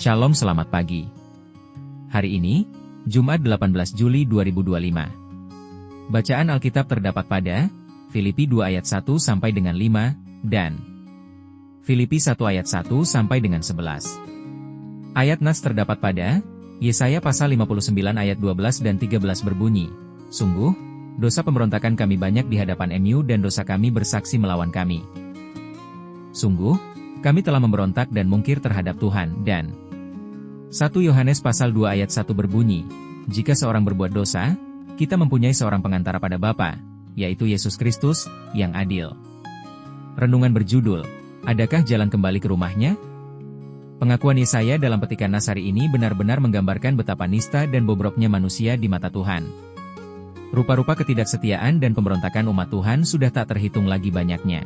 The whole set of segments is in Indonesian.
Shalom, selamat pagi. Hari ini, Jumat 18 Juli 2025. Bacaan Alkitab terdapat pada Filipi 2 ayat 1 sampai dengan 5, dan Filipi 1 ayat 1 sampai dengan 11. Ayat nas terdapat pada Yesaya pasal 59 ayat 12 dan 13 berbunyi, "Sungguh, dosa pemberontakan kami banyak di hadapan MU dan dosa kami bersaksi melawan kami. Sungguh, kami telah memberontak dan mungkir terhadap Tuhan." Dan 1 Yohanes pasal 2 ayat 1 berbunyi, "Jika seorang berbuat dosa, kita mempunyai seorang pengantara pada Bapa, yaitu Yesus Kristus, yang adil." Renungan berjudul, "Adakah jalan kembali ke rumahnya?" Pengakuan Yesaya dalam petikan nas hari ini benar-benar menggambarkan betapa nista dan bobroknya manusia di mata Tuhan. Rupa-rupa ketidaksetiaan dan pemberontakan umat Tuhan sudah tak terhitung lagi banyaknya.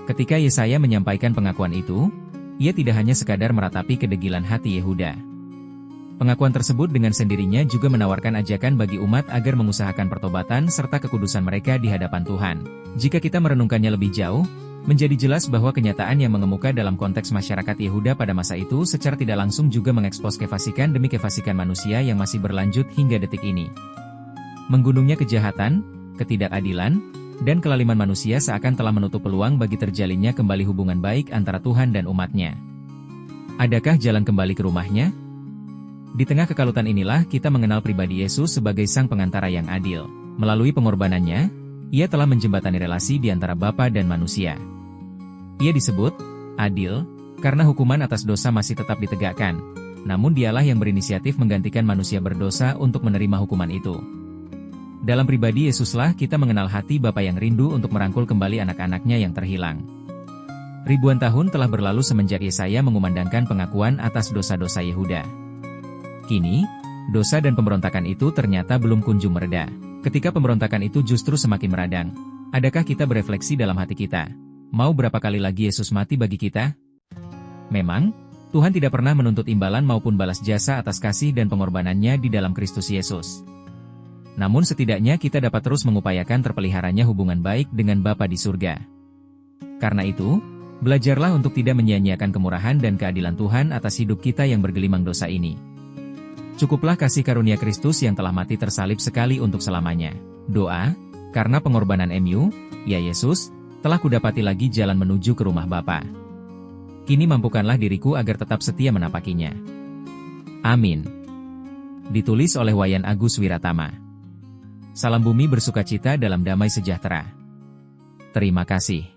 Ketika Yesaya menyampaikan pengakuan itu, ia tidak hanya sekadar meratapi kedegilan hati Yehuda. Pengakuan tersebut dengan sendirinya juga menawarkan ajakan bagi umat agar mengusahakan pertobatan serta kekudusan mereka di hadapan Tuhan. Jika kita merenungkannya lebih jauh, menjadi jelas bahwa kenyataan yang mengemuka dalam konteks masyarakat Yehuda pada masa itu secara tidak langsung juga mengekspos kefasikan demi kefasikan manusia yang masih berlanjut hingga detik ini. Menggunungnya kejahatan, ketidakadilan, dan kelaliman manusia seakan telah menutup peluang bagi terjalinnya kembali hubungan baik antara Tuhan dan umatnya. Adakah jalan kembali ke rumahnya? Di tengah kekalutan inilah kita mengenal pribadi Yesus sebagai sang pengantara yang adil. Melalui pengorbanannya, ia telah menjembatani relasi di antara Bapa dan manusia. Ia disebut adil karena hukuman atas dosa masih tetap ditegakkan, namun dialah yang berinisiatif menggantikan manusia berdosa untuk menerima hukuman itu. Dalam pribadi Yesuslah kita mengenal hati Bapa yang rindu untuk merangkul kembali anak-anaknya yang terhilang. Ribuan tahun telah berlalu semenjak Yesaya mengumandangkan pengakuan atas dosa-dosa Yehuda. Kini, dosa dan pemberontakan itu ternyata belum kunjung mereda. Ketika pemberontakan itu justru semakin meradang, adakah kita berefleksi dalam hati kita? Mau berapa kali lagi Yesus mati bagi kita? Memang, Tuhan tidak pernah menuntut imbalan maupun balas jasa atas kasih dan pengorbanannya di dalam Kristus Yesus. Namun setidaknya kita dapat terus mengupayakan terpeliharanya hubungan baik dengan Bapa di surga. Karena itu, belajarlah untuk tidak menyia-nyiakan kemurahan dan keadilan Tuhan atas hidup kita yang bergelimang dosa ini. Cukuplah kasih karunia Kristus yang telah mati tersalib sekali untuk selamanya. Doa, karena pengorbanan MU, ya Yesus, telah kudapati lagi jalan menuju ke rumah Bapa. Kini mampukanlah diriku agar tetap setia menapakinya. Amin. Ditulis oleh Wayan Agus Wiratama. Salam bumi bersukacita dalam damai sejahtera. Terima kasih.